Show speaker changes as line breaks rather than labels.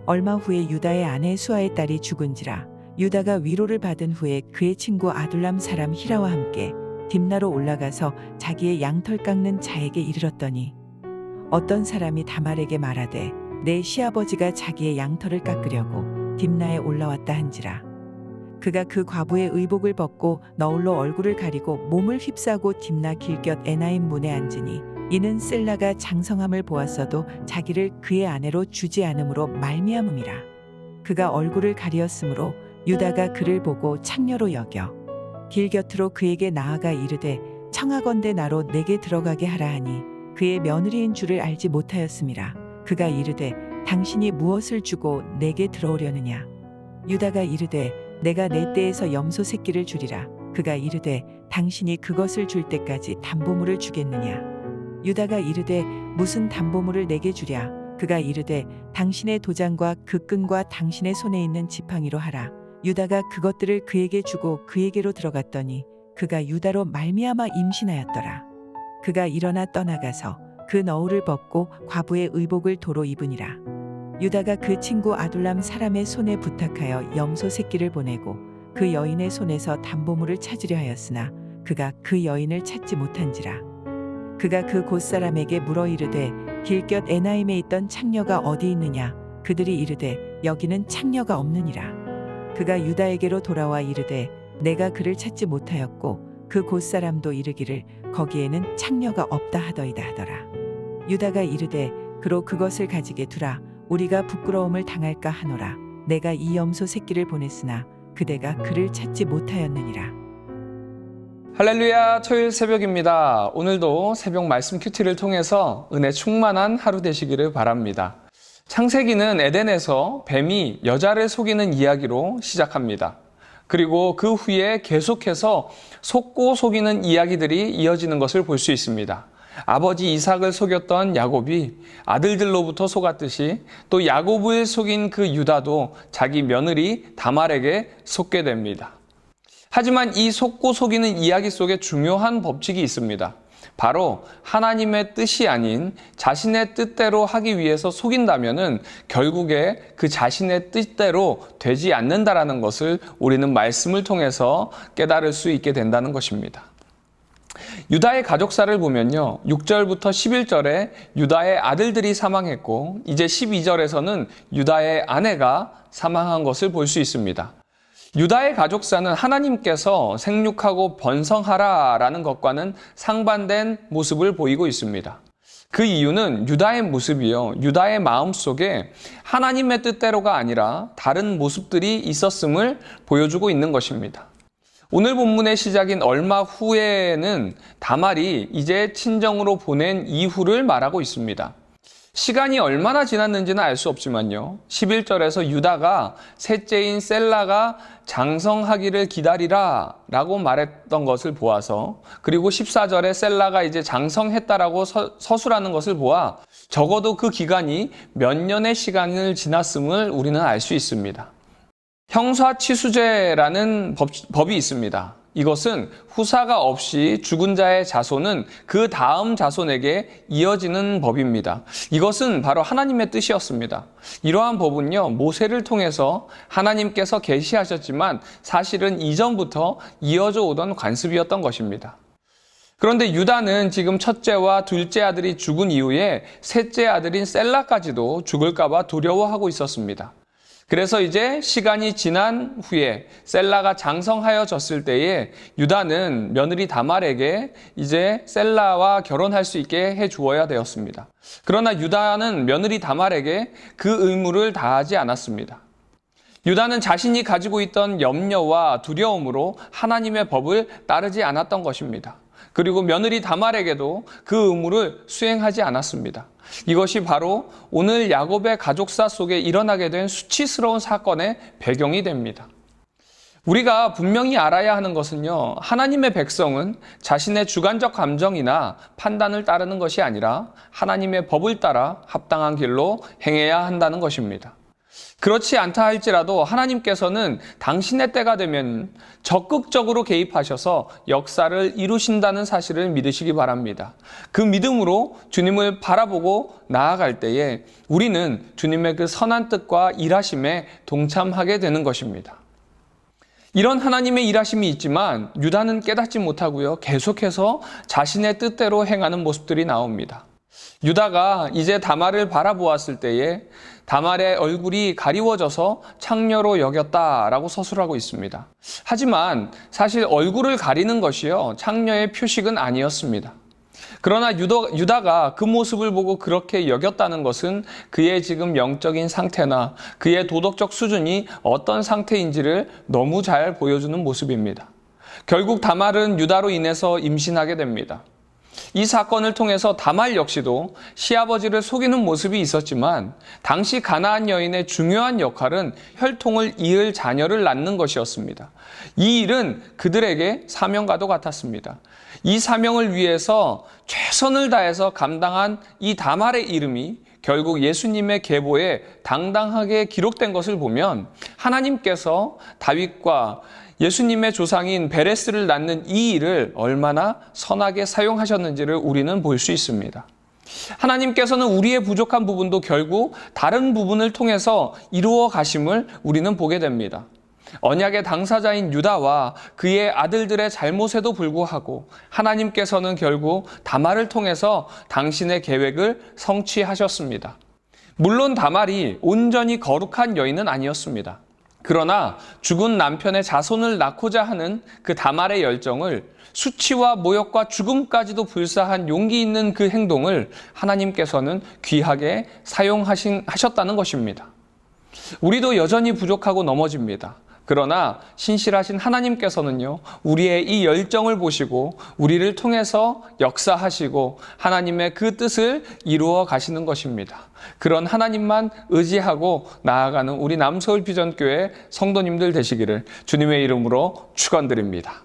얼마 후에 유다의 아내 수아의 딸이 죽은지라. 유다가 위로를 받은 후에 그의 친구 아둘람 사람 히라와 함께 딥나로 올라가서 자기의 양털 깎는 자에게 이르렀더니 어떤 사람이 다말에게 말하되 내 시아버지가 자기의 양털을 깎으려고 딥나에 올라왔다 한지라. 그가 그 과부의 의복을 벗고 너울로 얼굴을 가리고 몸을 휩싸고 딥나 길곁 에나임 문에 앉으니 이는 셀라가 장성함을 보았어도 자기를 그의 아내로 주지 않음으로 말미암음이라. 그가 얼굴을 가리었으므로 유다가 그를 보고 창녀로 여겨 길 곁으로 그에게 나아가 이르되 청하건대 나로 내게 들어가게 하라 하니 그의 며느리인 줄을 알지 못하였음이라. 그가 이르되 당신이 무엇을 주고 내게 들어오려느냐. 유다가 이르되 내가 내 떼에서 염소 새끼를 주리라. 그가 이르되 당신이 그것을 줄 때까지 담보물을 주겠느냐. 유다가 이르되 무슨 담보물을 내게 주랴. 그가 이르되 당신의 도장과 그 끈과 당신의 손에 있는 지팡이로 하라. 유다가 그것들을 그에게 주고 그에게로 들어갔더니 그가 유다로 말미암아 임신하였더라. 그가 일어나 떠나가서 그 너울을 벗고 과부의 의복을 도로 입으니라. 유다가 그 친구 아둘람 사람의 손에 부탁하여 염소 새끼를 보내고 그 여인의 손에서 담보물을 찾으려 하였으나 그가 그 여인을 찾지 못한지라. 그가 그 곳 사람에게 물어 이르되 길곁 에나임에 있던 창녀가 어디 있느냐. 그들이 이르되 여기는 창녀가 없느니라. 그가 유다에게로 돌아와 이르되 내가 그를 찾지 못하였고 그 곳 사람도 이르기를 거기에는 창녀가 없다 하더이다 하더라. 유다가 이르되 그로 그것을 가지게 두라. 우리가 부끄러움을 당할까 하노라. 내가 이 염소 새끼를 보냈으나 그대가 그를 찾지 못하였느니라.
할렐루야, 토요일 새벽입니다. 오늘도 새벽 말씀 큐티를 통해서 은혜 충만한 하루 되시기를 바랍니다. 창세기는 에덴에서 뱀이 여자를 속이는 이야기로 시작합니다. 그리고 그 후에 계속해서 속고 속이는 이야기들이 이어지는 것을 볼 수 있습니다. 아버지 이삭을 속였던 야곱이 아들들로부터 속았듯이 또 야곱을 속인 그 유다도 자기 며느리 다말에게 속게 됩니다. 하지만 이 속고 속이는 이야기 속에 중요한 법칙이 있습니다. 바로 하나님의 뜻이 아닌 자신의 뜻대로 하기 위해서 속인다면은 결국에 그 자신의 뜻대로 되지 않는다라는 것을 우리는 말씀을 통해서 깨달을 수 있게 된다는 것입니다. 유다의 가족사를 보면요, 6절부터 11절에 유다의 아들들이 사망했고 이제 12절에서는 유다의 아내가 사망한 것을 볼 수 있습니다. 유다의 가족사는 하나님께서 생육하고 번성하라 라는 것과는 상반된 모습을 보이고 있습니다. 그 이유는 유다의 모습이요, 유다의 마음속에 하나님의 뜻대로가 아니라 다른 모습들이 있었음을 보여주고 있는 것입니다. 오늘 본문의 시작인 얼마 후에는 다말이 이제 친정으로 보낸 이후를 말하고 있습니다. 시간이 얼마나 지났는지는 알 수 없지만요, 11절에서 유다가 셋째인 셀라가 장성하기를 기다리라 라고 말했던 것을 보아서, 그리고 14절에 셀라가 이제 장성했다라고 서술하는 것을 보아 적어도 그 기간이 몇 년의 시간을 지났음을 우리는 알 수 있습니다. 형사취수제라는 법이 있습니다. 이것은 후사가 없이 죽은 자의 자손은 그 다음 자손에게 이어지는 법입니다. 이것은 바로 하나님의 뜻이었습니다. 이러한 법은요, 모세를 통해서 하나님께서 계시하셨지만 사실은 이전부터 이어져 오던 관습이었던 것입니다. 그런데 유다는 지금 첫째와 둘째 아들이 죽은 이후에 셋째 아들인 셀라까지도 죽을까봐 두려워하고 있었습니다. 그래서 이제 시간이 지난 후에 셀라가 장성하여졌을 때에 유다는 며느리 다말에게 이제 셀라와 결혼할 수 있게 해주어야 되었습니다. 그러나 유다는 며느리 다말에게 그 의무를 다하지 않았습니다. 유다는 자신이 가지고 있던 염려와 두려움으로 하나님의 법을 따르지 않았던 것입니다. 그리고 며느리 다말에게도 그 의무를 수행하지 않았습니다. 이것이 바로 오늘 야곱의 가족사 속에 일어나게 된 수치스러운 사건의 배경이 됩니다. 우리가 분명히 알아야 하는 것은요, 하나님의 백성은 자신의 주관적 감정이나 판단을 따르는 것이 아니라 하나님의 법을 따라 합당한 길로 행해야 한다는 것입니다. 그렇지 않다 할지라도 하나님께서는 당신의 때가 되면 적극적으로 개입하셔서 역사를 이루신다는 사실을 믿으시기 바랍니다. 그 믿음으로 주님을 바라보고 나아갈 때에 우리는 주님의 그 선한 뜻과 일하심에 동참하게 되는 것입니다. 이런 하나님의 일하심이 있지만 유다는 깨닫지 못하고요. 계속해서 자신의 뜻대로 행하는 모습들이 나옵니다. 유다가 이제 다말을 바라보았을 때에 다말의 얼굴이 가리워져서 창녀로 여겼다라고 서술하고 있습니다. 하지만 사실 얼굴을 가리는 것이요, 창녀의 표식은 아니었습니다. 그러나 유다가 그 모습을 보고 그렇게 여겼다는 것은 그의 지금 영적인 상태나 그의 도덕적 수준이 어떤 상태인지를 너무 잘 보여주는 모습입니다. 결국 다말은 유다로 인해서 임신하게 됩니다. 이 사건을 통해서 다말 역시도 시아버지를 속이는 모습이 있었지만 당시 가나안 여인의 중요한 역할은 혈통을 이을 자녀를 낳는 것이었습니다. 이 일은 그들에게 사명과도 같았습니다. 이 사명을 위해서 최선을 다해서 감당한 이 다말의 이름이 결국 예수님의 계보에 당당하게 기록된 것을 보면 하나님께서 다윗과 예수님의 조상인 베레스를 낳는 이 일을 얼마나 선하게 사용하셨는지를 우리는 볼 수 있습니다. 하나님께서는 우리의 부족한 부분도 결국 다른 부분을 통해서 이루어 가심을 우리는 보게 됩니다. 언약의 당사자인 유다와 그의 아들들의 잘못에도 불구하고 하나님께서는 결국 다말을 통해서 당신의 계획을 성취하셨습니다. 물론 다말이 온전히 거룩한 여인은 아니었습니다. 그러나 죽은 남편의 자손을 낳고자 하는 그 다말의 열정을 수치와 모욕과 죽음까지도 불사한 용기 있는 그 행동을 하나님께서는 귀하게 사용하셨다는 것입니다. 우리도 여전히 부족하고 넘어집니다. 그러나 신실하신 하나님께서는요, 우리의 이 열정을 보시고 우리를 통해서 역사하시고 하나님의 그 뜻을 이루어 가시는 것입니다. 그런 하나님만 의지하고 나아가는 우리 남서울 비전교회 성도님들 되시기를 주님의 이름으로 축원드립니다.